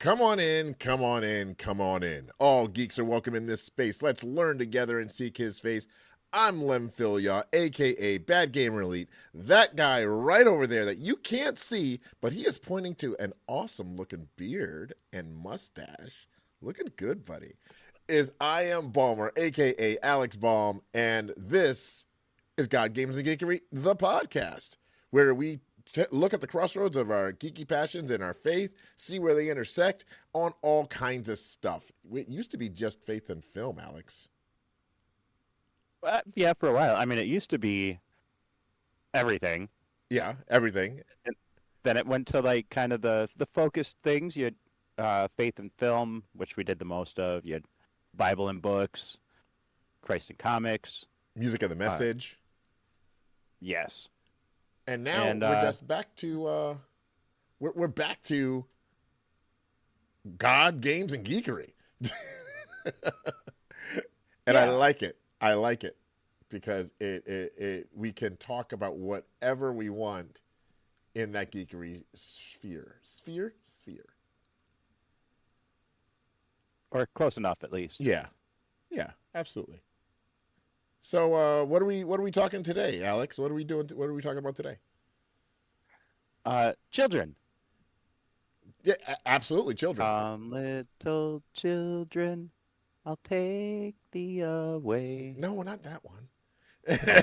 Come on in, come on in, come on in. All geeks are welcome in this space. Let's learn together and seek his face. I'm Lem Filyaw, aka Bad Gamer Elite. That guy right over there that you can't see, but he is pointing to an awesome looking beard and mustache. Looking good, buddy. Is I Am Baumer, aka Alex Baum, and this is God Games and Geekery, the podcast, where we look at the crossroads of our geeky passions and our faith, see where they intersect on all kinds of stuff. It used to be just faith and film, Alex. Yeah, for a while. I mean, it used to be everything. Yeah, everything. And then it went to like kind of the focused things. You had faith and film, which we did the most of. You had Bible and books, Christ and comics, Music and the message. Yes. And now we're just back to we're back to God, games, and geekery. And I like it. I like it because it we can talk about whatever we want in that geekery sphere. Sphere? Or close enough, at least. Yeah. Yeah, absolutely. So what are we talking today, Alex? What are we doing? What are we talking about today? Children. Yeah, absolutely, children. Come, little children, I'll take thee away. No, not that one. Okay.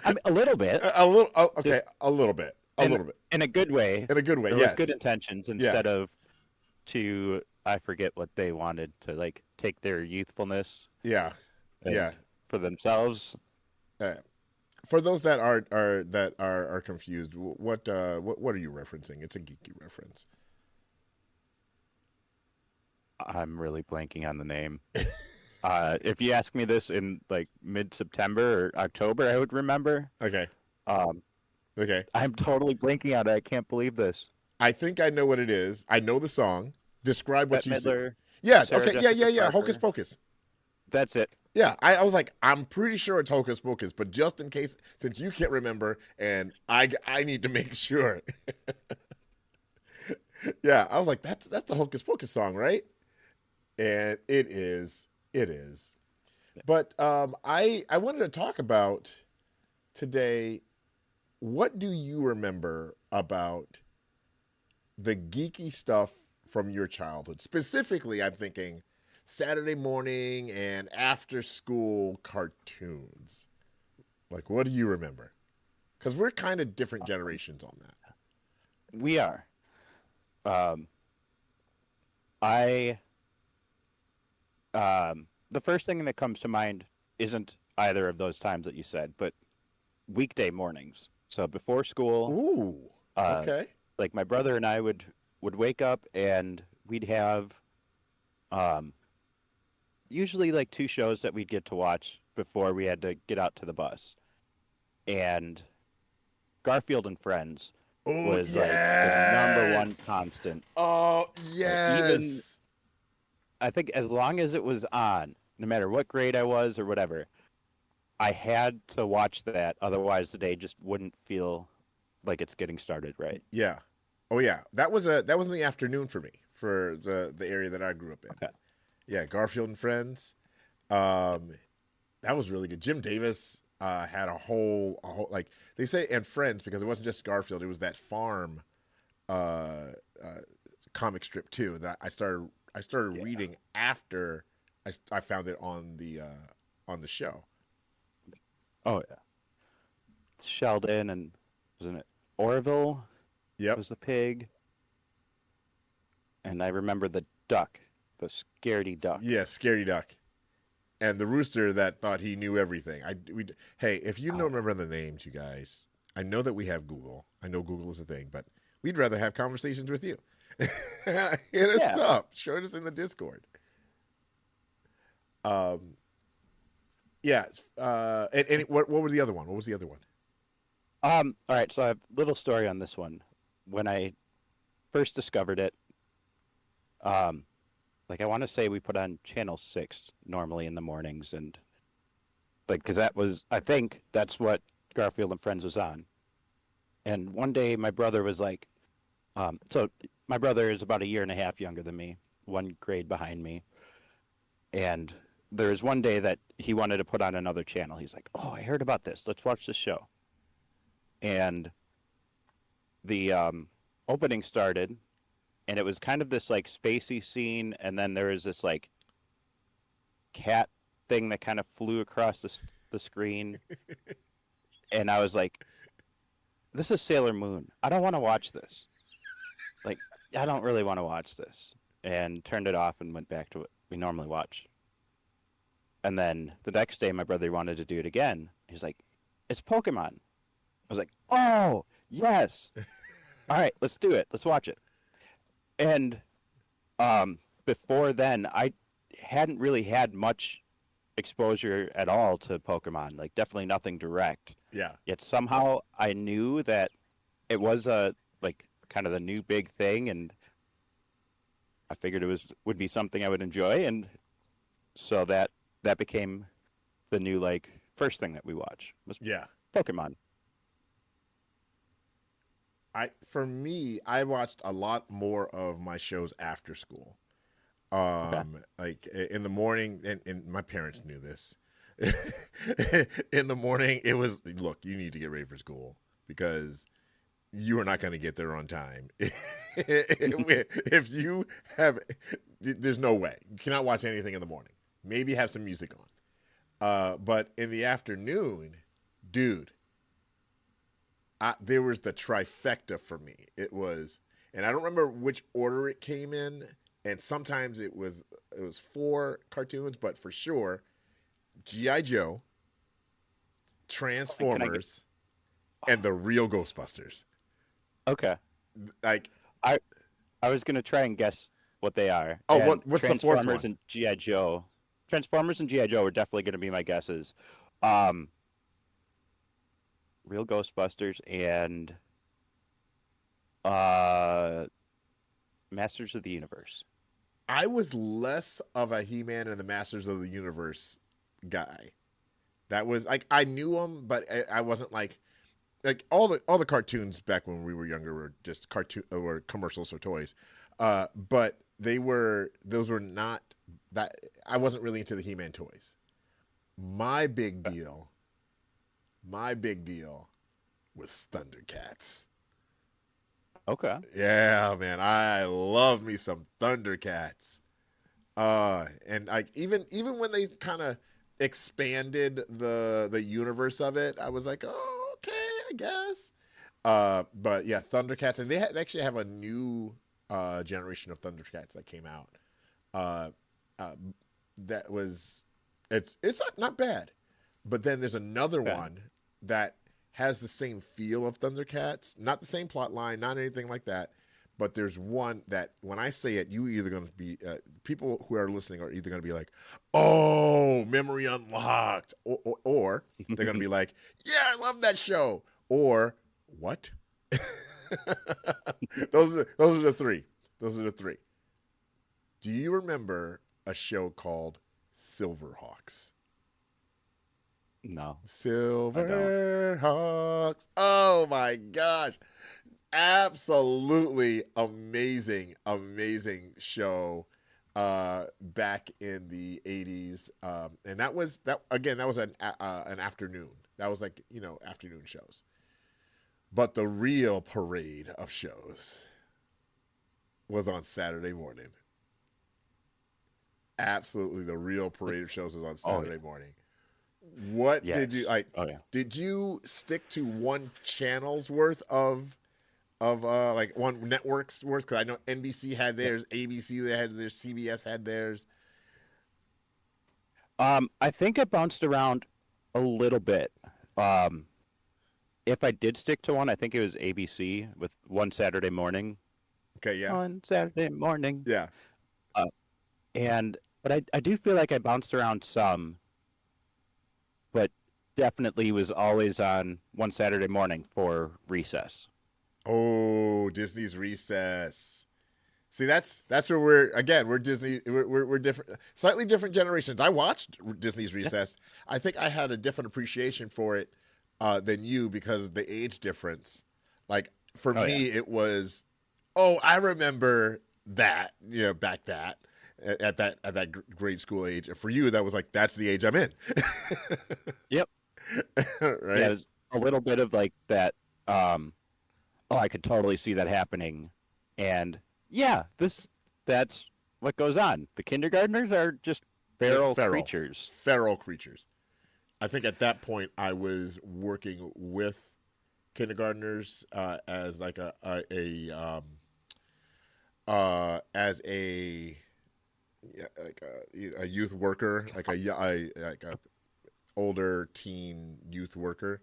I mean, a little bit. A little. Okay, Just a little bit. A little bit. In a good way. In a good way. Or Yes. with good intentions instead of to, I forget what they wanted to like take their youthfulness. Yeah. Yeah. For themselves. For those that are confused, what are you referencing? It's a geeky reference. I'm really blanking on the name. If you ask me this in like mid-September or October, I would remember. Okay. Okay. I'm totally blanking on it. I can't believe this. I think I know what it is. I know the song. Describe what Bette you Midler, see. Yeah. Sarah Okay. Jessica Yeah. Parker. Hocus Pocus. That's it. Yeah. I was like, I'm pretty sure it's Hocus Pocus, but just in case, since you can't remember, and I need to make sure. Yeah. I was like, that's the Hocus Pocus song, right? And it is. It is. But I wanted to talk about today, what do you remember about the geeky stuff from your childhood? Specifically, I'm thinking Saturday morning and after school cartoons. Like, what do you remember? Because we're kind of different generations on that. We are. The first thing that comes to mind isn't either of those times that you said, but weekday mornings. So before school. Ooh. Okay. Like my brother and I would wake up and we'd have usually like two shows that we'd get to watch before we had to get out to the bus. And Garfield and Friends was like the number one constant. Oh, yes. Even, I think as long as it was on, no matter what grade I was or whatever, I had to watch that. Otherwise, the day just wouldn't feel like it's getting started right. Yeah. Oh, yeah. That was in the afternoon for me, for the area that I grew up in. Okay. Yeah, Garfield and Friends. That was really good. Jim Davis had a whole like they say, and Friends, because it wasn't just Garfield. It was that farm comic strip too that I started reading after I found it on the show. Oh yeah, Sheldon and wasn't it Orville? Yep. Was the pig, and I remember the duck, the scaredy duck. Yeah, scaredy duck, and the rooster that thought he knew everything. Hey, if you don't remember the names, you guys, I know that we have Google. I know Google is a thing, but we'd rather have conversations with you. Hit us up. Show us in the Discord. Yeah. And what was the other one? What was the other one? All right, so I have a little story on this one. When I first discovered it, like I want to say we put on channel 6 normally in the mornings, and like because I think that's what Garfield and Friends was on. And one day my brother was like, So my brother is about a year and a half younger than me, one grade behind me. And there was one day that he wanted to put on another channel. He's like, "Oh, I heard about this. Let's watch this show." And the opening started, and it was kind of this like spacey scene, and then there was this like cat thing that kind of flew across the screen, and I was like, "This is Sailor Moon. I don't want to watch this. Like, I don't really want to watch this." And turned it off and went back to what we normally watch. And then the next day, my brother wanted to do it again. He's like, "It's Pokemon." I was like, "Oh, yes. All right, let's do it. Let's watch it." And before then, I hadn't really had much exposure at all to Pokemon, like definitely nothing direct. Yeah. Yet somehow I knew that it was a like kind of the new big thing, and I figured would be something I would enjoy, and so that became the new like first thing that we watch was Yeah. Pokemon. For me, I watched a lot more of my shows after school. Okay. Like in the morning, and my parents knew this. In the morning, it was, look, you need to get ready for school because you are not going to get there on time. If you have, there's no way. You cannot watch anything in the morning. Maybe have some music on. But in the afternoon, dude, there was the trifecta for me. It was, and I don't remember which order it came in, and sometimes it was 4 cartoons, but for sure, G.I. Joe, Transformers, and the real Ghostbusters. Okay. Like, I I was gonna try and guess what they are. oh, And what's the fourth Transformers one? and GI Joe. Transformers and GI Joe are definitely gonna be my guesses. Um, Real Ghostbusters and uh, Masters of the Universe. I was less of a He-Man and the Masters of the Universe guy. That was like I knew them, but I wasn't like all the cartoons back when we were younger were just cartoon or commercials or toys. But those were not that I wasn't really into the He-Man toys. My big deal, my big deal was Thundercats. Okay. Yeah, man, I love me some Thundercats. And like even when they kind of expanded the universe of it, I was like, oh, okay, I guess. But yeah, Thundercats, and they actually have a new generation of Thundercats that came out. Uh, uh, that was it's not bad, but then there's another Okay. one that has the same feel of Thundercats, not the same plot line, not anything like that. But there's one that when I say it, you either going to be people who are listening are either going to be like, "Oh, memory unlocked," or they're going to be like, "Yeah, I love that show," or "What?" Those are the three. Those are the three. Do you remember a show called Silverhawks? No, I don't. Silverhawks. Oh my gosh. Absolutely amazing, amazing show back in the 80s. And that was an afternoon. That was like, afternoon shows. But the real parade of shows was on Saturday morning. Absolutely, the real parade of shows was on Oh Saturday yeah. morning. What did you Yes. like? Oh yeah. Did you stick to one channel's worth of like one network's worth? Because I know NBC had Yeah. theirs, ABC they had theirs, CBS had theirs. I think I bounced around a little bit. Um, if I did stick to one, I think it was ABC with one Saturday morning. Okay, yeah, On Saturday morning. yeah. Uh, but I do feel like I bounced around some, but definitely was always on one Saturday morning for recess. Oh, Disney's Recess. See, that's where we're Disney. We're different, slightly different generations. I watched Disney's Yeah. Recess. I think I had a different appreciation for it than you because of the age difference. Like for Oh yeah. me, it was Oh, I remember that. Back at that grade school age. And for you, that was like that's the age I'm in. Yep. Yeah, it Right? was a little bit of like that. Um, oh, I could totally see that happening. And yeah, that's what goes on. The kindergartners are just They're feral feral, creatures. feral creatures. I think at that point I was working with kindergartners as like as a yeah, like a youth worker, like a older teen youth worker.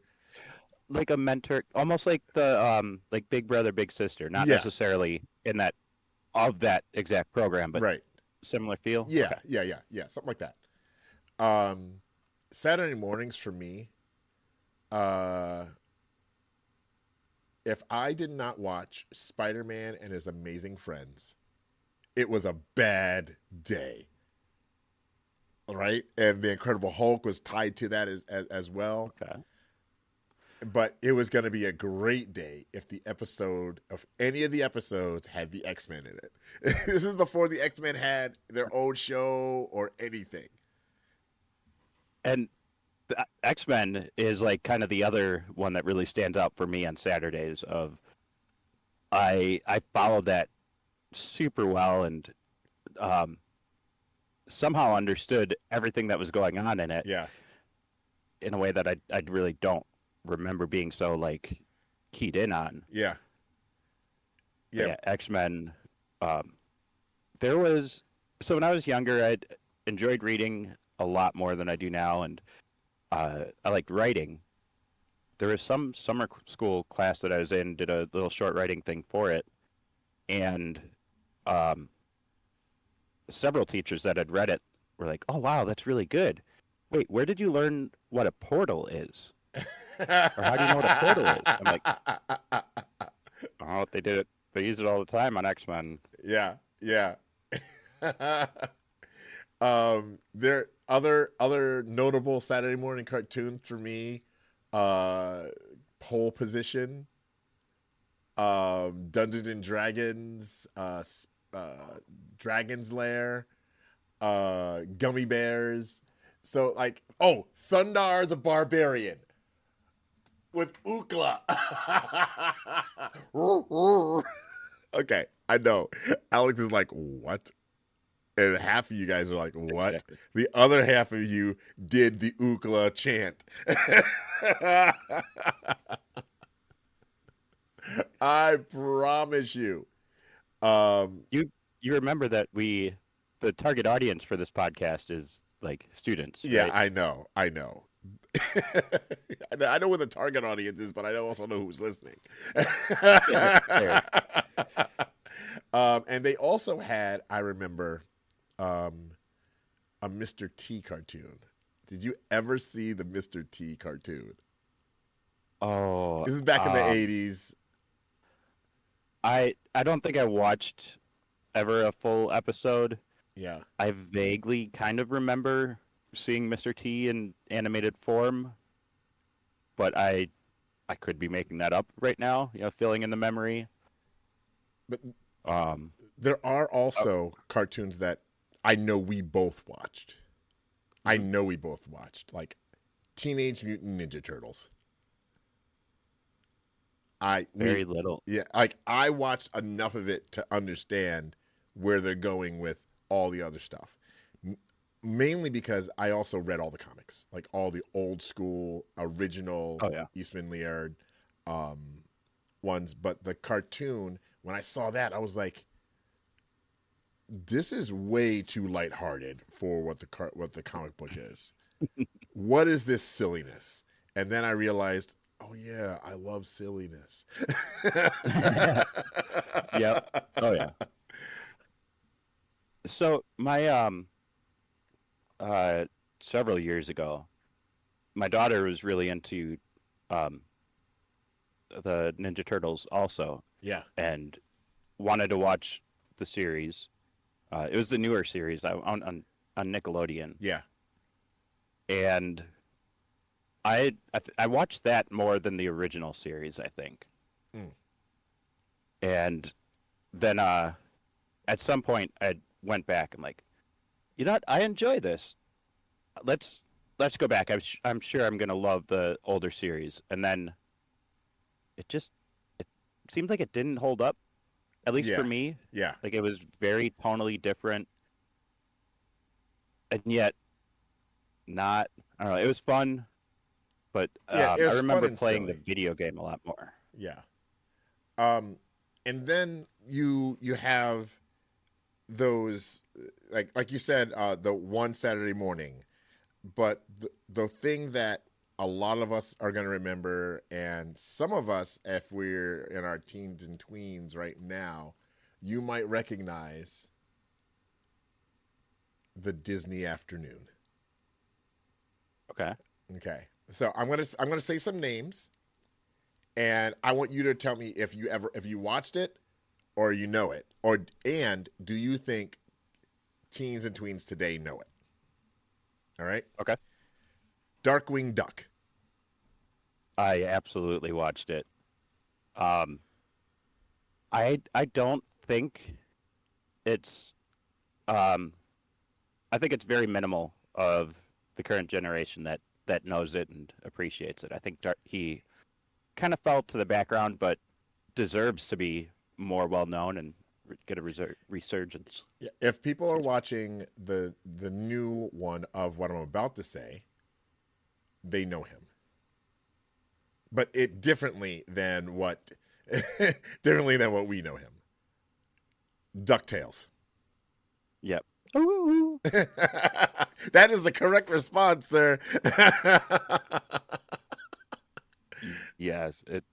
Like a mentor, almost like the like Big Brother, Big Sister, not Yeah, necessarily in that of that exact program, but right. similar feel. Yeah, Okay. yeah, something like that. Um, Saturday mornings for me, uh, if I did not watch Spider-Man and His Amazing Friends, it was a bad day. Right, and the Incredible Hulk was tied to that as well. Okay. But it was going to be a great day if any of the episodes had the X-Men in it. This is before the X-Men had their own show or anything. And the X-Men is like kind of the other one that really stands out for me on Saturdays. Of I followed that super well and um, somehow understood everything that was going on in it Yeah, in a way that I really don't remember being so like keyed in on. yeah, But yeah. yeah, X-Men. Um, there was when I was younger, I enjoyed reading a lot more than I do now, and I liked writing. There was some summer school class that I was in, did a little short writing thing for it, and um, several teachers that had read it were like, "Oh wow, that's really good. Wait, where did you learn what a portal is, or how do you know what a portal is?" I'm like, "Oh, they did it. They use it all the time on X-Men." Yeah, yeah. There other notable Saturday morning cartoons for me. Uh, Pole Position, Dungeons and Dragons, Dragon's Lair, Gummy Bears. So like, oh, Thundar the Barbarian with Ookla. Okay, I know. Alex is like, what? And half of you guys are like, what? Exactly. The other half of you did the Ookla chant. I promise you. Um, You remember that the target audience for this podcast is like students, yeah, right? I know. I know. I know what the target audience is, but I also know who's listening. Yeah, fair. And they also had, I remember, um, a Mr. T cartoon. Did you ever see the Mr. T cartoon? Oh, This is back in the 80s. I don't think I watched ever a full episode. Yeah. I vaguely kind of remember seeing Mr. T in animated form, but I could be making that up right now, filling in the memory. But Um, there are oh, also cartoons that I know we both watched. I mhm. know we both watched. Like Teenage Mutant Ninja Turtles. I we Very little. Yeah, like I watched enough of it to understand where they're going with all the other stuff. Mainly because I also read all the comics, like all the old school original Oh yeah. Eastman Laird um, ones. But the cartoon, when I saw that, I was like, "This is way too lighthearted for what the comic book is. What is this silliness?" And then I realized, oh yeah, I love silliness. Yep. Oh yeah. So my uh several years ago, my daughter was really into um the Ninja Turtles also, Yeah, and wanted to watch the series. It was the newer series on Nickelodeon, yeah. and I watched that more than the original series, I think. Mm. And then at some point I went back. I'm like, you know what? I enjoy this. Let's let's go back. I'm sure I'm gonna love the older series. And then it seemed like it didn't hold up, at least for Yeah. me. Yeah. Like it was very tonally different, and yet not. I don't know. It was fun, but Yeah. It I was fun remember and playing the silly. video game a lot more. Yeah. Um, and then you have those like you said the one Saturday morning, but the thing that a lot of us are going to remember, and some of us, if we're in our teens and tweens right now, you might recognize the Disney afternoon. Okay. Okay, so I'm gonna say some names, and I want you to tell me if you watched it or you know it, and do you think teens and tweens today know it? All right, Okay. Darkwing Duck. I absolutely watched it. Um, I don't think it's um I think it's very minimal of the current generation that knows it and appreciates it. I think he kind of fell to the background, but deserves to be more well known and get a resurgence. Yeah, if people are Excuse me. watching the new one of what I'm about to say, they know him, but it differently than what differently than what we know him. Ducktales. Yep. Ooh. That is the correct response, sir. Yes. It.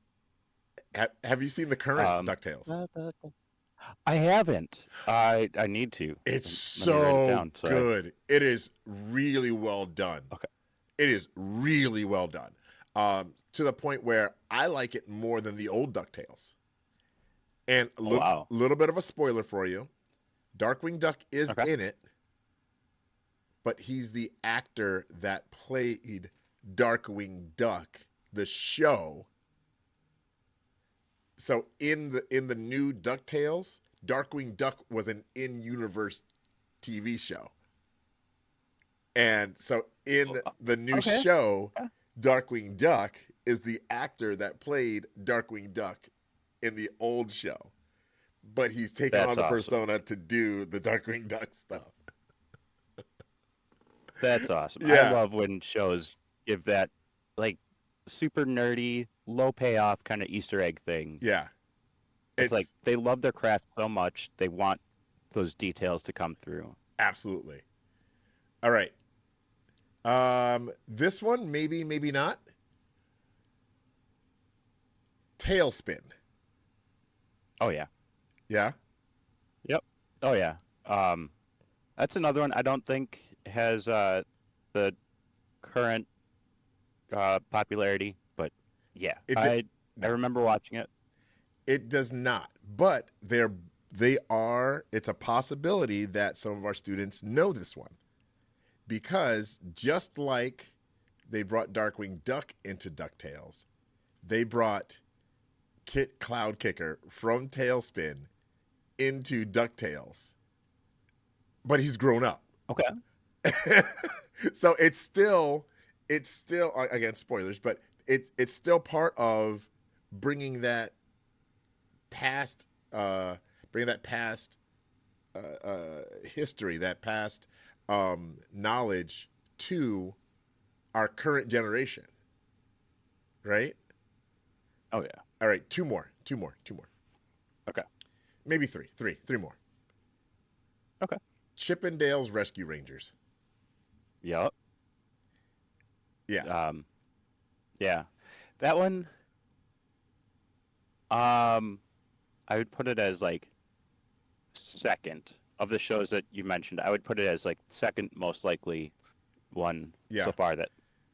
Have you seen the current Um. Ducktales? I haven't. I need to. It's Let me write it so down. So I. good. It is really well done. Okay. It is really well done. To the point where I like it more than the old DuckTales. And a Oh, wow. little bit of a spoiler for you. Darkwing Duck is Okay. in it, but he's the actor that played Darkwing Duck, the show. So in the new DuckTales, Darkwing Duck was an in-universe TV show. And so in the new Okay. show, Yeah. Darkwing Duck is the actor that played Darkwing Duck in the old show. But he's taken on That's the awesome. persona to do the Darkwing Duck stuff. That's awesome. I Yeah, love when shows give that like super nerdy, low payoff kind of Easter egg thing. yeah. It's like It's they love their craft so much, they want those details to come through. absolutely. All right. This one, maybe, maybe not. Tailspin. Oh yeah. Yeah. Yep. Oh yeah. Um that's another one I don't think has the current popularity, but yeah. It I no, remember watching it. it does not. But they are. It's a possibility that some of our students know this one because just like they brought Darkwing Duck into Ducktales, they brought Kit Cloudkicker from Tailspin into Ducktales, but he's grown up. Okay. So it's still again spoilers, but it's still part of bringing that past bringing that past history, that past knowledge to our current generation, right? Oh yeah. All right, two more, Okay. maybe three more. Okay. Chippendales Rescue Rangers. Yep. Yeah, Yeah. That one um I would put it as like second of the shows that you mentioned. I would put it as like second most likely one yeah, so far that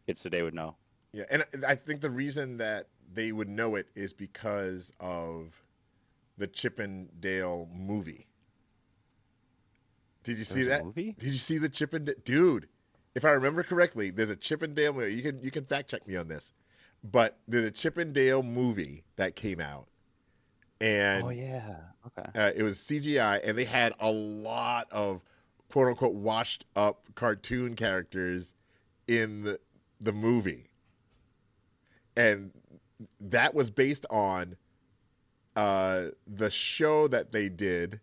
kids today would know. yeah. And I think the reason that they would know it is because of the Chippendale movie. Did you There see was a that? movie? Did you see the Chippendale? Dude, if I remember correctly, there's a Chippendale movie. You can fact check me on this, but there's a Chippendale movie that came out Oh and yeah. Okay. it was CGI, and they had a lot of quote unquote washed up cartoon characters in the movie, and that was based on the show that they did,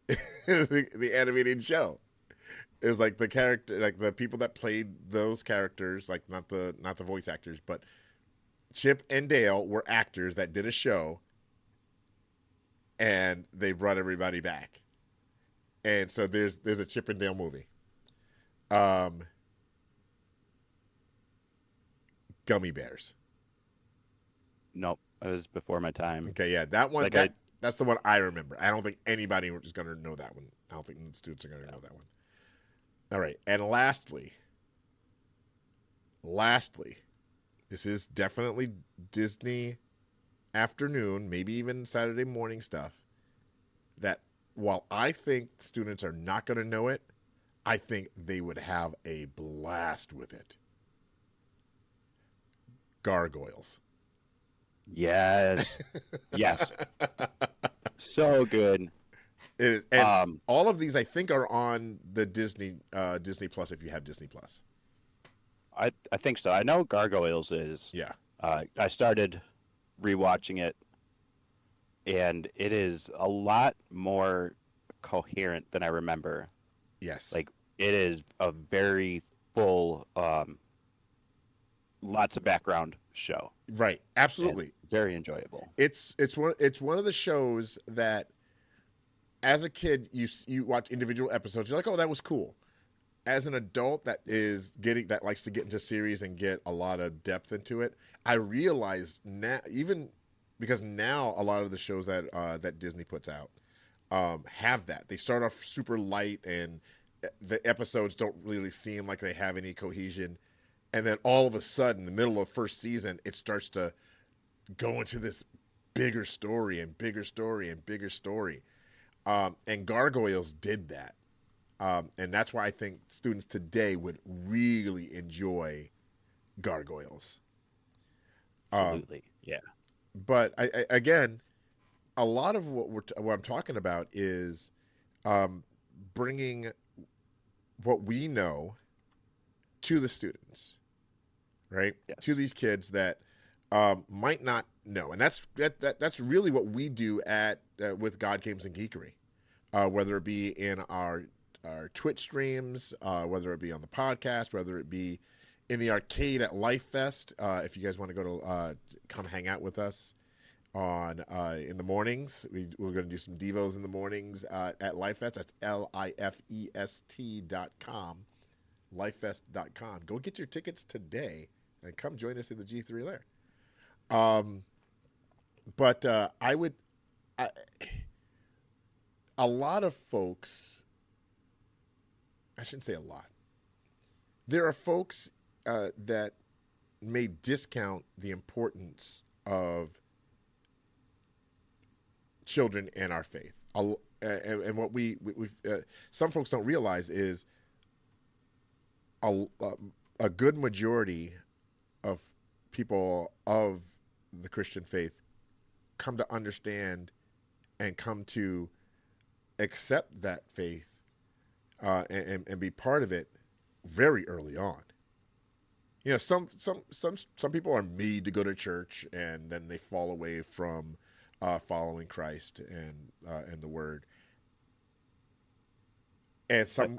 the animated show. It was like the character, like the people that played those characters, like not the voice actors, but Chip and Dale were actors that did a show, and they brought everybody back. And so there's a Chip and Dale movie. Um, Gummy Bears. Nope. It was before my time. Okay, yeah, that one Like I that's the one I remember. I don't think anybody is going to know that one. I don't think students are going to know that one. All right, and lastly, this is definitely Disney afternoon, maybe even Saturday morning stuff. That while I think students are not going to know it, I think they would have a blast with it. Gargoyles. yes. Yes. So good. And Um all of these, I think, are on the Disney Plus. If you have Disney Plus, I think so. I know Gargoyles is. yeah, I started rewatching it, and it is a lot more coherent than I remember. yes, Like it is a very full, lots of background show, right, and absolutely. very enjoyable. It's one of the shows that, as a kid, you watch individual episodes. You're like, oh, that was cool. As an adult that likes to get into series and get a lot of depth into it, I realized now, even because now a lot of the shows that Disney puts out have that. They start off super light, and the episodes don't really seem like they have any cohesion. And then all of a sudden, in the middle of first season, it starts to go into this bigger story and bigger story and bigger story. And Gargoyles did that. And that's why I think students today would really enjoy Gargoyles. Um, Absolutely, yeah. but again, a lot of what I'm talking about is bringing what we know to the students, right? Yes. To these kids that might not know, and that's really what we do at with God Games and Geekery, whether it be in our Twitch streams, whether it be on the podcast, whether it be in the arcade at Life Fest. If you guys want to go to come hang out with us on in the mornings, we're going to do some devos in the mornings at Life Fest. That's lifest.com, lifefest.com. Go get your tickets today and come join us in the G3 lair. But a lot of folks, I shouldn't say a lot. There are folks that may discount the importance of children and our faith. And what we some folks don't realize is a good majority of people of the Christian faith come to understand and come to accept that faith and be part of it very early on. You know, some people are made to go to church and then they fall away from following Christ and the Word, and some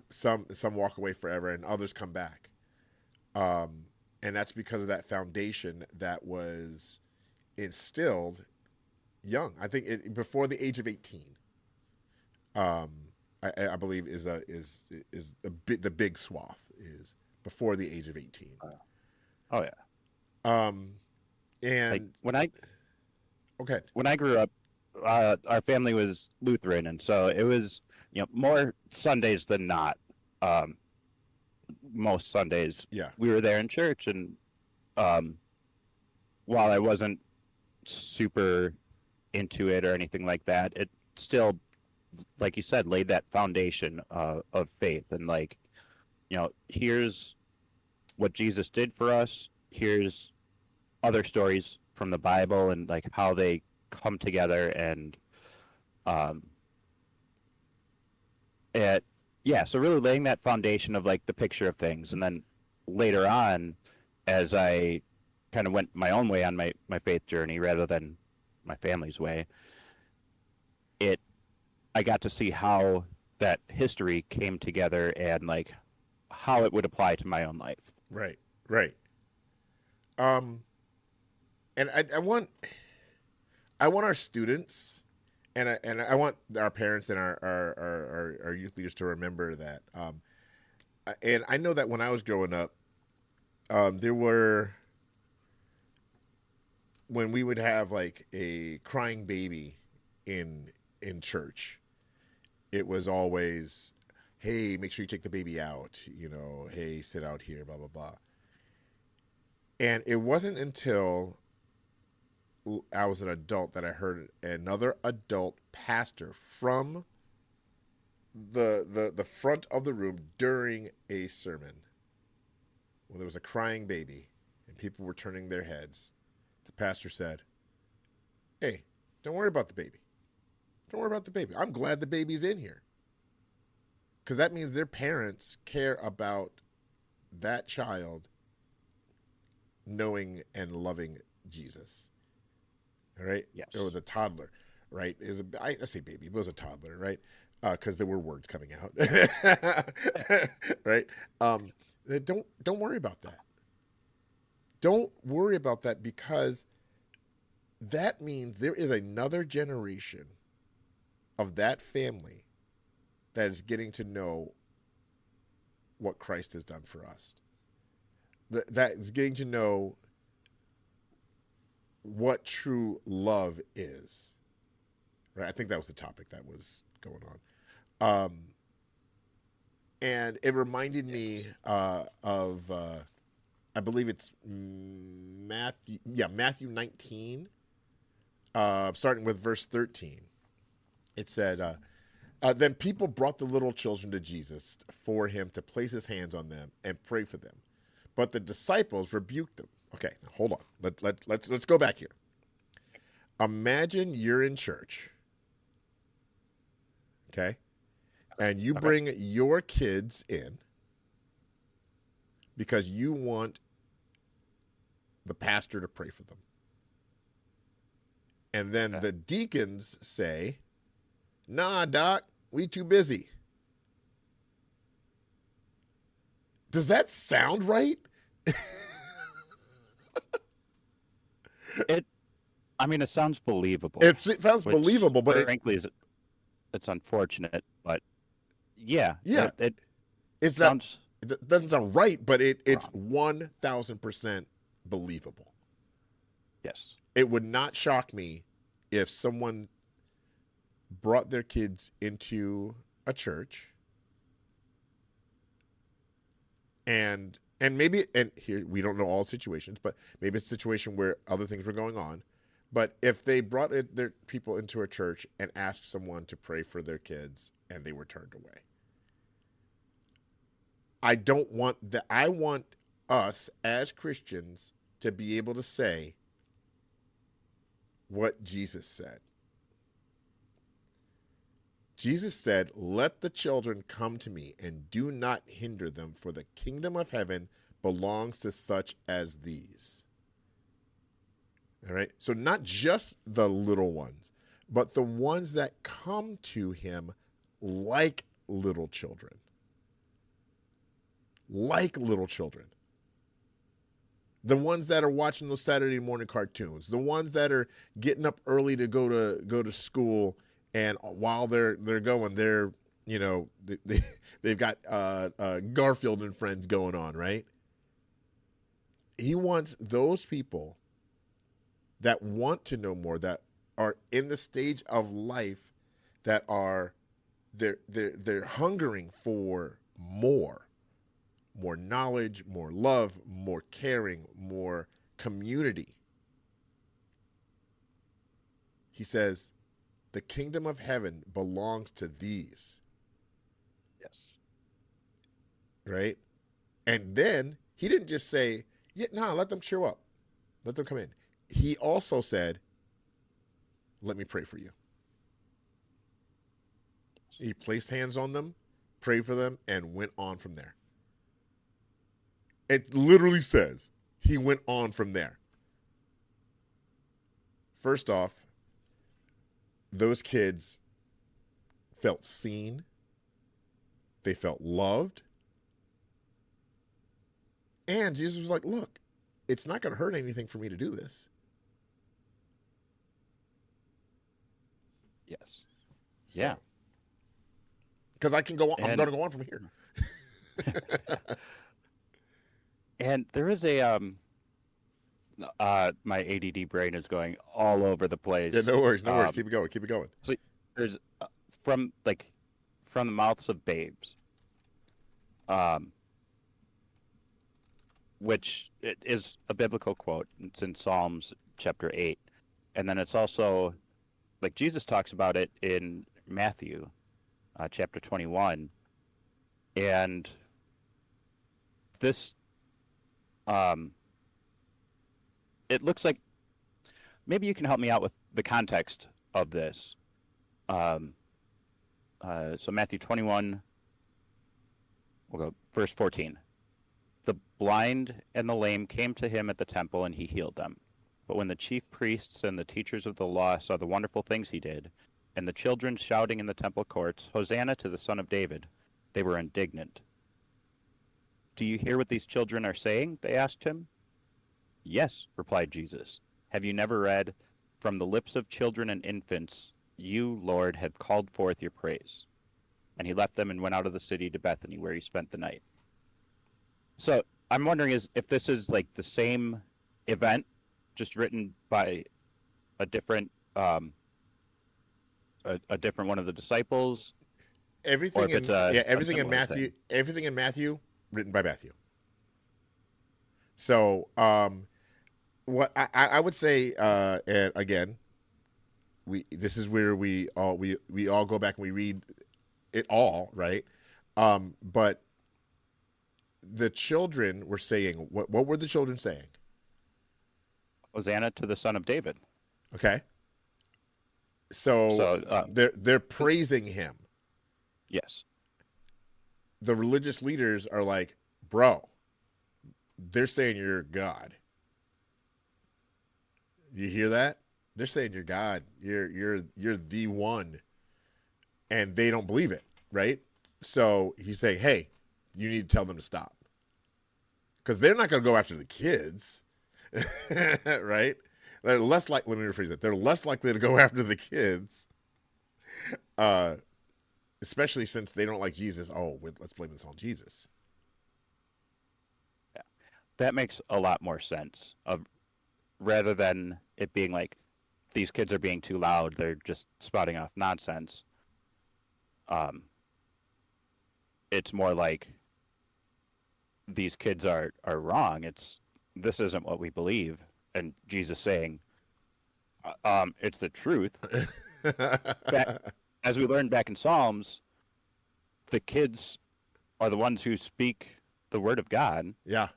walk away forever, and others come back, and that's because of that foundation that was instilled young. I think before the age of 18. I believe is the big swath is before the age of 18. Oh yeah. And Like when I okay, grew up, our family was Lutheran, and so it was more Sundays than not. Most Sundays yeah, we were there in church, and while I wasn't super into it or anything like that, it still, like you said, laid that foundation of faith, and here's what Jesus did for us. Here's other stories from the Bible and like how they come together um, it yeah, so really laying that foundation of like the picture of things, and then later on, as I kind of went my own way on my faith journey rather than my family's way, it I got to see how that history came together and like how it would apply to my own life. Right. Right. Um, and I want our students and I want our parents and our youth leaders to remember that. And I know that when I was growing up, there were when we would have like a crying baby in church, it was always, hey, make sure you take the baby out. You know, hey, sit out here, blah blah blah. And it wasn't until I was an adult that I heard another adult pastor from the front of the room during a sermon when there was a crying baby and people were turning their heads. The pastor said, "Hey, don't worry about the baby. Don't worry about the baby. I'm glad the baby's in here." Because that means their parents care about that child knowing and loving Jesus. All right? Yes. Or the toddler, right? I say baby, but it was a toddler, right? Because there were words coming out. Right? Don't worry about that. Don't worry about that, because that means there is another generation of that family that is getting to know what Christ has done for us. That is getting to know what true love is. Right? I think that was the topic that was going on. And it reminded me of, I believe it's Matthew 19, starting with verse 13. It said, then people brought the little children to Jesus for him to place his hands on them and pray for them. But the disciples rebuked them. Okay, now hold on. Let's go back here. Imagine you're in church, okay? And you bring your kids in because you want the pastor to pray for them. And then the deacons say, "Nah, Doc, we too busy." Does that sound right? It sounds believable. It sounds believable, but frankly, it's unfortunate. But yeah, yeah, it sounds. It doesn't sound right, but it's 1,000% believable. Yes, it would not shock me if someone brought their kids into a church and maybe, and here we don't know all situations, but maybe it's a situation where other things were going on. But if they brought their people into a church and asked someone to pray for their kids and they were turned away, I don't want that. I want us as Christians to be able to say what Jesus said. Jesus said, "Let the children come to me and do not hinder them, for the kingdom of heaven belongs to such as these." All right. So not just the little ones, but the ones that come to him like little children. Like little children. The ones that are watching those Saturday morning cartoons, the ones that are getting up early to go to school, and while they're going, they've got Garfield and Friends going on, right? He wants those people that want to know more, that are in the stage of life that are they're hungering for more knowledge, more love, more caring, more community. He says, the kingdom of heaven belongs to these. Yes. Right? And then he didn't just say, yeah, no, let them show up. Let them come in. He also said, let me pray for you. He placed hands on them, prayed for them, and went on from there. It literally says he went on from there. First off, those kids felt seen. They felt loved. And Jesus was like, look, it's not going to hurt anything for me to do this. Yes. So, Yeah. Because I can go on. I'm going to go on from here. And there is a my ADD brain is going all over the place. Yeah, no worries. Keep it going. So there's from the mouths of babes, which it is a biblical quote. It's in Psalms chapter 8, and then it's also like Jesus talks about it in Matthew chapter 21, and this it looks like maybe you can help me out with the context of this. So Matthew 21, we'll go verse 14. The blind and the lame came to him at the temple, and he healed them. But when the chief priests and the teachers of the law saw the wonderful things he did, and the children shouting in the temple courts, Hosanna to the Son of David, they were indignant. Do you hear what these children are saying? They asked him. Yes, replied Jesus. Have you never read, from the lips of children and infants, you, Lord, have called forth your praise? And he left them and went out of the city to Bethany, where he spent the night. So I'm wondering if this is like the same event, just written by a different a different one of the disciples. Everything in Matthew written by Matthew. So what I would say, and again, this is where we all go back and we read it all, right? But the children were saying, what were the children saying? Hosanna to the Son of David. Okay. So they're praising him. Yes. The religious leaders are like, bro, they're saying you're God. You hear that? They're saying you're God. You're the one. And they don't believe it, right? So he's saying, hey, you need to tell them to stop. Because they're not going to go after the kids, right? They're less likely, let me rephrase that. They're less likely to go after the kids, especially since they don't like Jesus. Oh, let's blame this on Jesus. Yeah, that makes a lot more sense. Rather than it being like these kids are being too loud, they're just spouting off nonsense. It's more like these kids are wrong. This isn't what we believe, and Jesus saying, it's the truth. As we learned back in Psalms, the kids are the ones who speak the word of God. Yeah.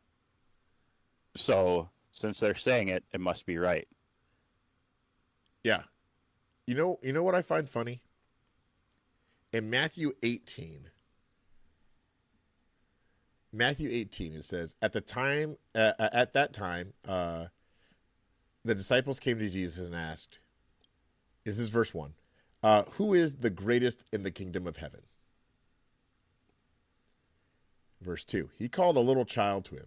So since they're saying it, it must be right. Yeah. You know what I find funny? In Matthew 18, it says, at that time, the disciples came to Jesus and asked, this is verse 1, who is the greatest in the kingdom of heaven? Verse 2, he called a little child to him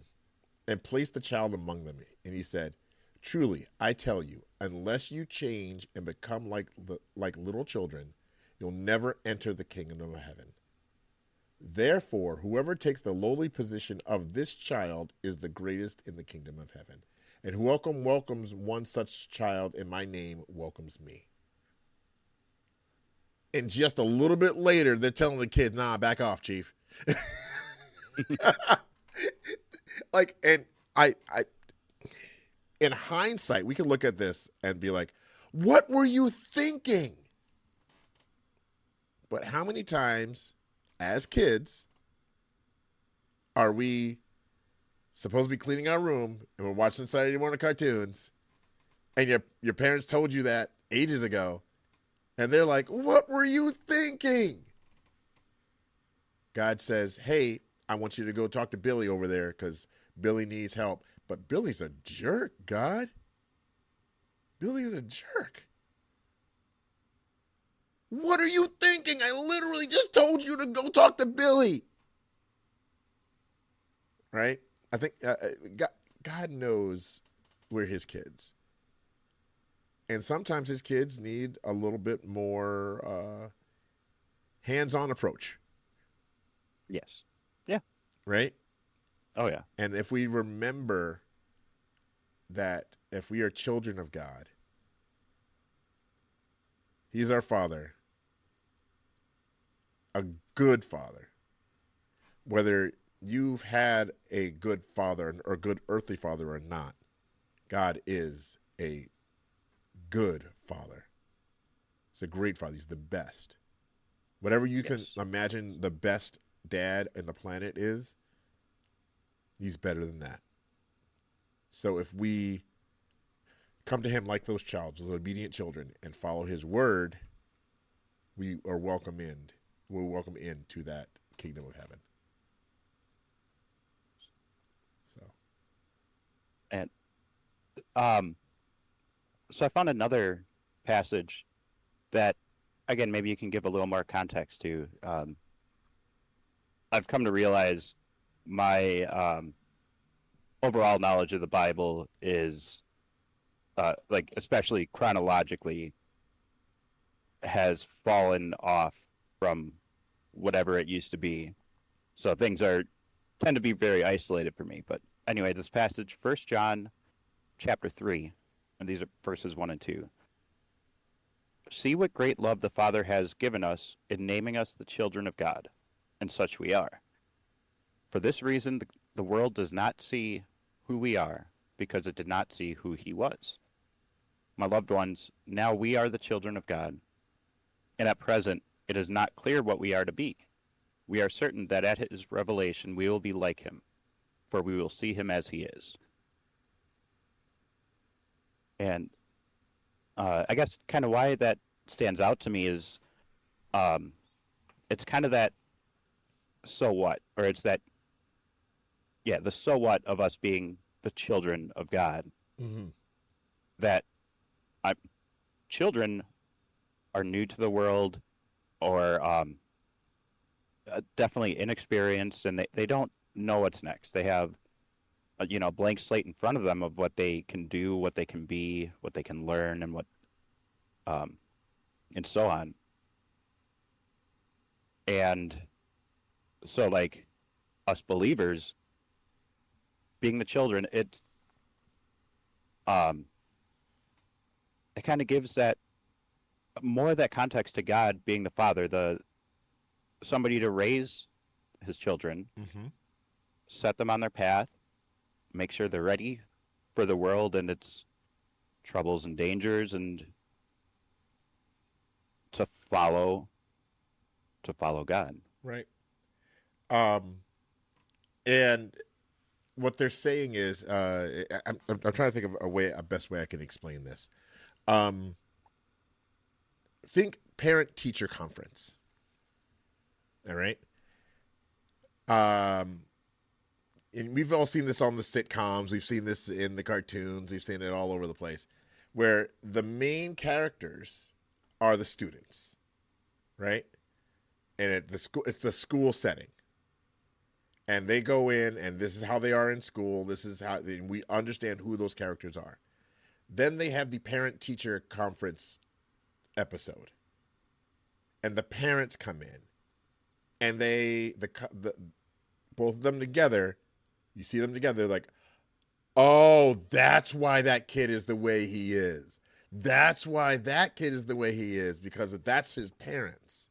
and placed the child among them. And he said, truly, I tell you, unless you change and become like little children, you'll never enter the kingdom of heaven. Therefore, whoever takes the lowly position of this child is the greatest in the kingdom of heaven. And who welcomes one such child in my name welcomes me. And just a little bit later, they're telling the kid, nah, back off, chief. Like, and I in hindsight, we can look at this and be like, what were you thinking? But how many times as kids are we supposed to be cleaning our room and we're watching Saturday morning cartoons and your parents told you that ages ago. And they're like, what were you thinking? God says, hey, I want you to go talk to Billy over there because Billy needs help. But Billy's a jerk, God. Billy is a jerk. What are you thinking? I literally just told you to go talk to Billy. Right? I think God knows we're his kids. And sometimes his kids need a little bit more hands-on approach. Yes. Yeah. Right? Oh, yeah. And if we remember that if we are children of God, he's our father, a good father. Whether you've had a good father or good earthly father or not, God is a good father. He's a great father. He's the best. Whatever you can imagine the best dad in the planet is, he's better than that. So if we come to him like those obedient children, and follow his word, we are welcome in. We're welcome into that kingdom of heaven. So, And so I found another passage that, again, maybe you can give a little more context to. I've come to realize my overall knowledge of the Bible is, like, especially chronologically, has fallen off from whatever it used to be. So things tend to be very isolated for me. But anyway, this passage, 1 John chapter 3, and these are verses 1 and 2. See what great love the Father has given us in naming us the children of God, and such we are. For this reason, the world does not see who we are, because it did not see who he was. My loved ones, now we are the children of God, and at present it is not clear what we are to be. We are certain that at his revelation we will be like him, for we will see him as he is. And I guess kind of why that stands out to me is it's kind of that so what, or it's that, yeah, the so what of us being the children of God. mm-hmm. That children are new to the world, or definitely inexperienced, and they don't know what's next. They have a blank slate in front of them of what they can do, what they can be, what they can learn, and what and so on. And so, like, us believers being the children, it kind of gives that more of that context to God being the Father, somebody to raise his children, Mm-hmm. set them on their path, make sure they're ready for the world and its troubles and dangers, and to follow God. Right. And what they're saying is, I'm trying to think of a best way I can explain this. Think parent-teacher conference. All right. And we've all seen this on the sitcoms. We've seen this in the cartoons. We've seen it all over the place, where the main characters are the students, right? And it's the school setting. And they go in, and this is how they are in school. This is how we understand who those characters are. Then they have the parent-teacher conference episode, and the parents come in, and both of them together. You see them together, like, oh, that's why that kid is the way he is. That's why that kid is the way he is, because that's his parents.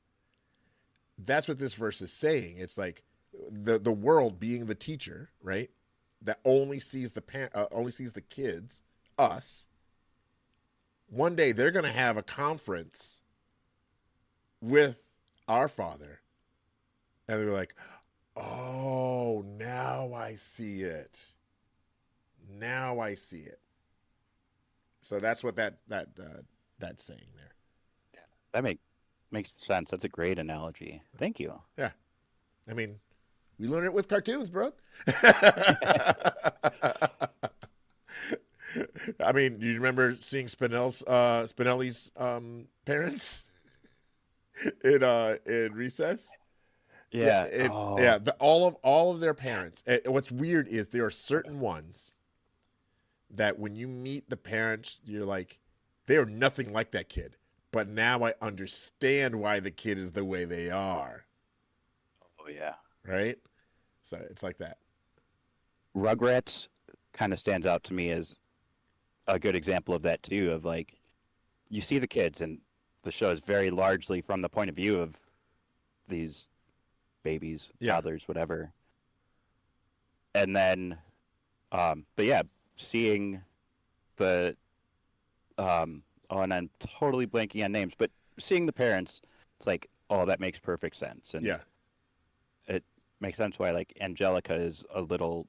That's what this verse is saying. It's like the world being the teacher, right? That only sees the kids, us. One day they're going to have a conference with our Father, and they're like, oh, now I see it. Now I see it. So that's what that that saying there. That makes sense. That's a great analogy. Thank you. Yeah. I mean, we learn it with cartoons, bro. I mean, do you remember seeing Spinelli's parents in Recess? Yeah. Yeah. All of their parents. What's weird is there are certain ones that when you meet the parents, you're like, they are nothing like that kid. But now I understand why the kid is the way they are. Oh yeah. Right? So it's like that. Rugrats kind of stands out to me as a good example of that too. Of like, you see the kids, and the show is very largely from the point of view of these babies, toddlers, whatever. And then, but yeah, seeing the, and I'm totally blanking on names, but seeing the parents, it's like, oh, that makes perfect sense. And it makes sense why like Angelica is a little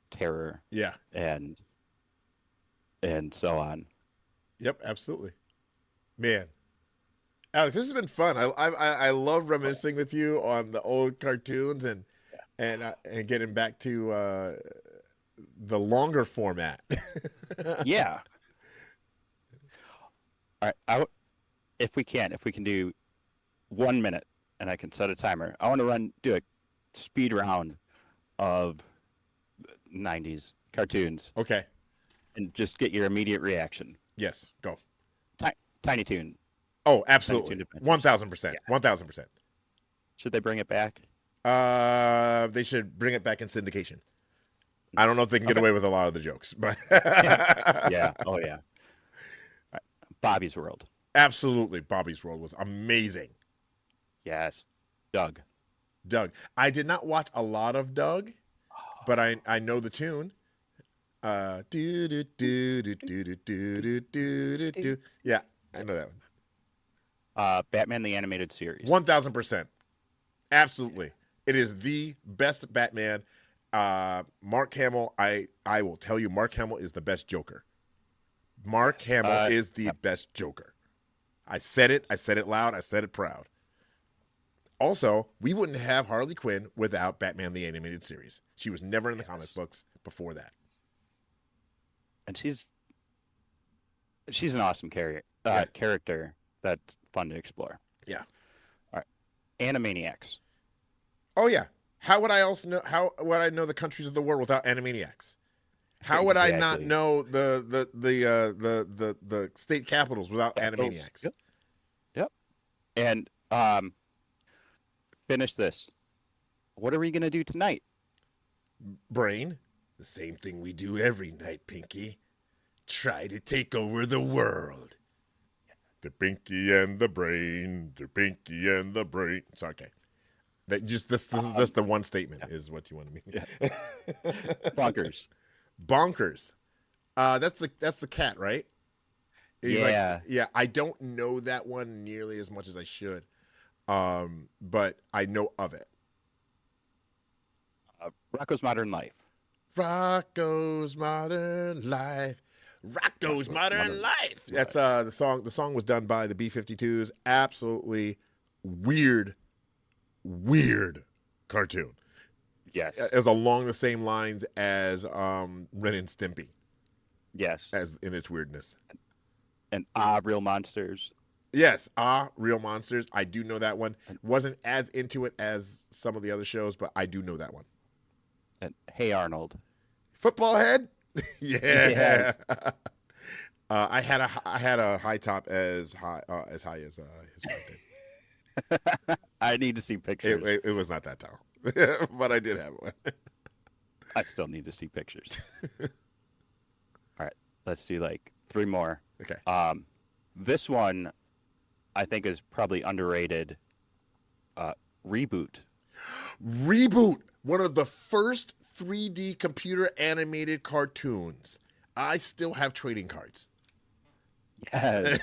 terror. Yeah. And so on. Yep, absolutely. Man. Alex, this has been fun. I love reminiscing with you on the old cartoons and getting back to the longer format. Yeah. All right. If we can do 1 minute, and I can set a timer. I want to do a speed round of 90s cartoons. Okay. And just get your immediate reaction. Yes, go. Tiny Toon. Oh, absolutely. 1,000%. 1,000%. Should they bring it back? They should bring it back in syndication. I don't know if they can get away with a lot of the jokes, but yeah. Oh yeah. Right. Bobby's World. Absolutely. Bobby's World was amazing. Yes. Doug. I did not watch a lot of Doug, but I know the tune. Yeah, I know that one. Batman the Animated Series. 1,000%. Absolutely. It is the best Batman. Mark Hamill, I will tell you, Mark Hamill is the best Joker. Mark Hamill is the best Joker. I said it loud, I said it proud. Also, we wouldn't have Harley Quinn without Batman the Animated Series. She was never in the comic books before that. And she's an awesome character that's fun to explore. Yeah. All right. Animaniacs. Oh yeah. How would I know the countries of the world without Animaniacs? How would I not know the state capitals without Animaniacs? Yep. And finish this. What are we gonna do tonight? Brain. The same thing we do every night, Pinky. Try to take over the world. The Pinky and the Brain. The Pinky and the Brain. It's okay. That just this the one statement is what you want to mean. Yeah. Bonkers. That's the cat, right? He's yeah. I don't know that one nearly as much as I should, but I know of it. Rocko's Modern Life. Rocko's Modern Life. Rocko's Modern Life. That's the song. The song was done by the B-52s. Absolutely weird cartoon. Yes. It was along the same lines as Ren and Stimpy. Yes. As in its weirdness. And Real Monsters. Yes, Real Monsters. I do know that one. Wasn't as into it as some of the other shows, but I do know that one. And Hey Arnold. Football head? Yeah. Yes. I had a high top as high as his wife did. I need to see pictures. It was not that tall, but I did have one. I still need to see pictures. All right, let's do like 3 more. Okay. This one, I think, is probably underrated. Reboot. Reboot, one of the first 3D computer animated cartoons. I still have trading cards. Yeah.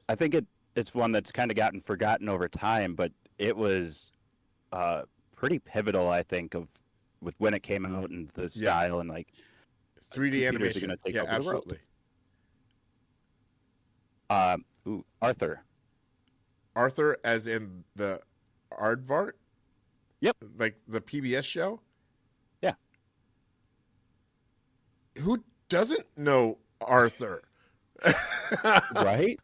I think it's one that's kind of gotten forgotten over time, but it was pretty pivotal, I think, with when it came out and the style and like 3D animation. take Yeah, over absolutely. Arthur. Arthur, as in the Aardvark? Yep. Like the PBS show? Yeah. Who doesn't know Arthur? Right?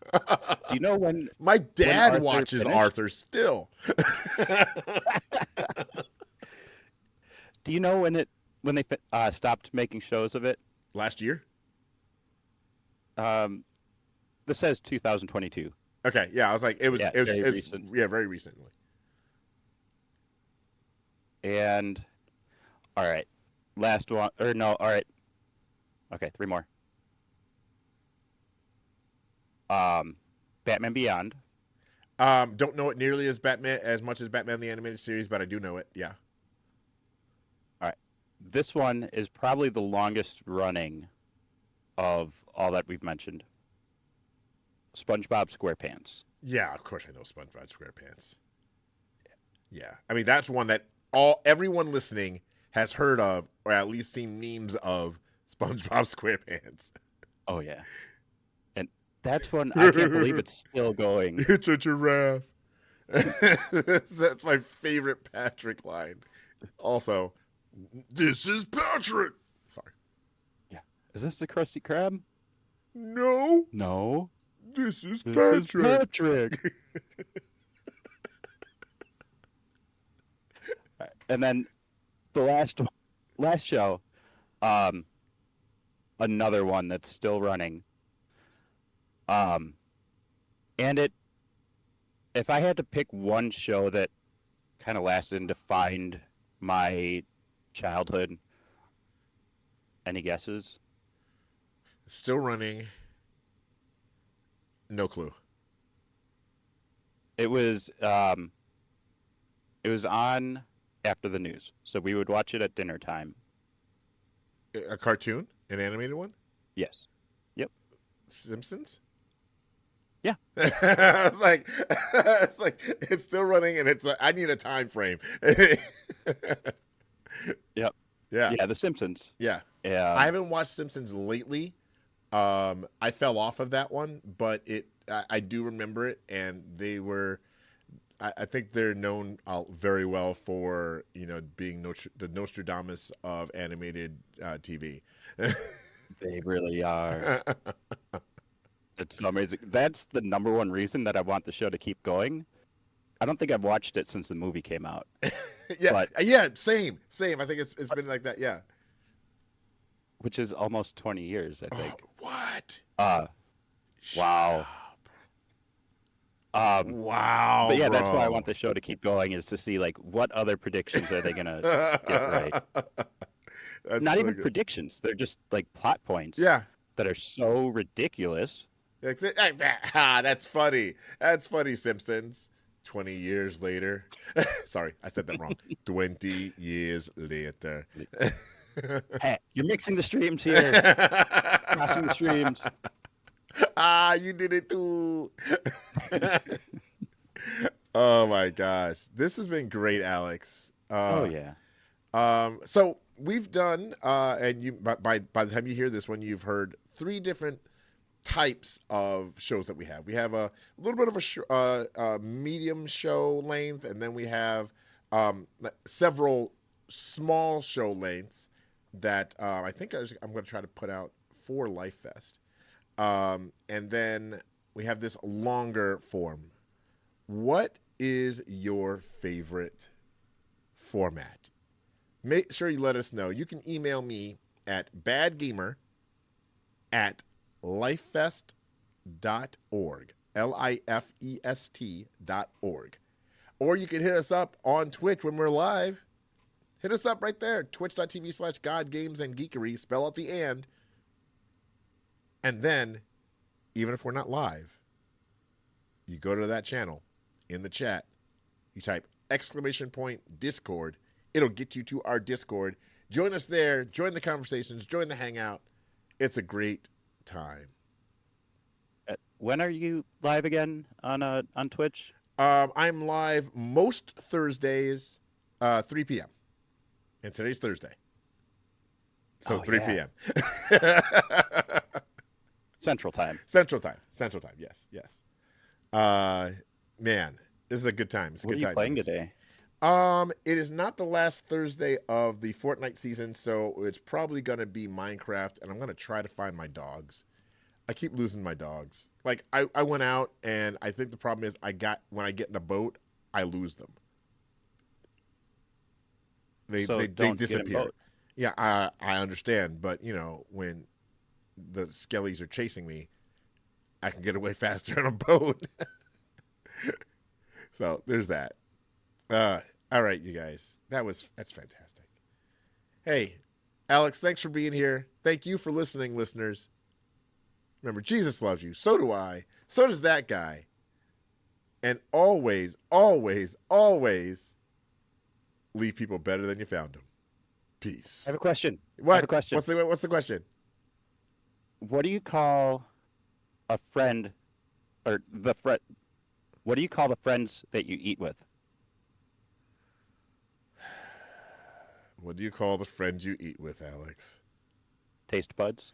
Do you know when My dad Arthur watches finished? Arthur still. Do you know when they stopped making shows of it? Last year? This says 2022. Okay, yeah, I was like, it was very recent. Yeah, very recently. And all right, last one or no? All right, okay, three more. Batman Beyond. Don't know it nearly as much as Batman the Animated Series, but I do know it. Yeah. All right, this one is probably the longest running of all that we've mentioned. SpongeBob SquarePants. Yeah, of course I know SpongeBob SquarePants. Yeah. I mean, that's one that everyone listening has heard of or at least seen memes of SpongeBob SquarePants. Oh yeah. And that's one I can't believe it's still going. It's a giraffe. That's my favorite Patrick line. Also, this is Patrick. Sorry. Yeah. Is this the Krusty Krab? No. No. This is This Patrick. is Patrick. And then the last show, another one that's still running. And if I had to pick one show that kind of lasted and defined my childhood, any guesses? Still running. No clue. It was on after the news, so we would watch it at dinner time. A cartoon? An animated one? Yes. Yep. Simpsons? Yeah. It's like it's still running, and it's I need a time frame. Yep. Yeah. Yeah, The Simpsons. Yeah. Yeah. I haven't watched Simpsons lately. I fell off of that one, but I do remember it, and they were. I think they're known very well for being the Nostradamus of animated TV. They really are. It's so amazing. That's the number one reason that I want the show to keep going. I don't think I've watched it since the movie came out. Yeah, same. I think it's been like that. Yeah, which is almost 20 years, I think. What? Wow. Wow. But yeah, bro. that's why I want the show to keep going, is to see like what other predictions are they gonna get right. Not so even good. predictions; they're just like plot points. Yeah. That are so ridiculous. Like that's funny. That's funny, Simpsons. 20 years later. Sorry, I said that wrong. 20 years later. Hey, you're mixing the streams here. Crossing the streams. You did it too. Oh my gosh. This has been great, Alex. Oh yeah. So we've done and you by the time you hear this one, you've heard 3 different types of shows that we have. We have a little bit of a medium show length, and then we have several small show lengths that I think I'm going to try to put out for Life Fest. And then we have this longer form. What is your favorite format? Make sure you let us know. You can email me at badgamer@lifefest.org, LIFEST.org. Or you can hit us up on Twitch when we're live. Hit us up right there, twitch.tv/godgamesandgeekery, spell out the and. And then, even if we're not live, you go to that channel in the chat, you type !Discord. It'll get you to our Discord. Join us there, join the conversations, join the hangout. It's a great time. When are you live again on Twitch? I'm live most Thursdays, 3 p.m. And today's Thursday. So 3 p.m. Central Time. Central Time. Central Time. Yes. Yes. Man, this is a good time. It's a What good are you time. playing today? It is not the last Thursday of the Fortnite season, so it's probably gonna be Minecraft, and I'm gonna try to find my dogs. I keep losing my dogs. Like I went out, and I think the problem is when I get in a boat, I lose them. They So they, they don't get in disappear. boat. Yeah, I understand, but when the skellies are chasing me, I can get away faster on a boat. So there's that. All right, you guys. That's fantastic. Hey, Alex, thanks for being here. Thank you for listening, listeners. Remember, Jesus loves you. So do I. So does that guy. And always, always, always leave people better than you found them. Peace. I have a question. What? I have a question. What's the question? What do you call a friend, or the friend? What do you call the friends that you eat with? What do you call the friends you eat with, Alex? Taste buds.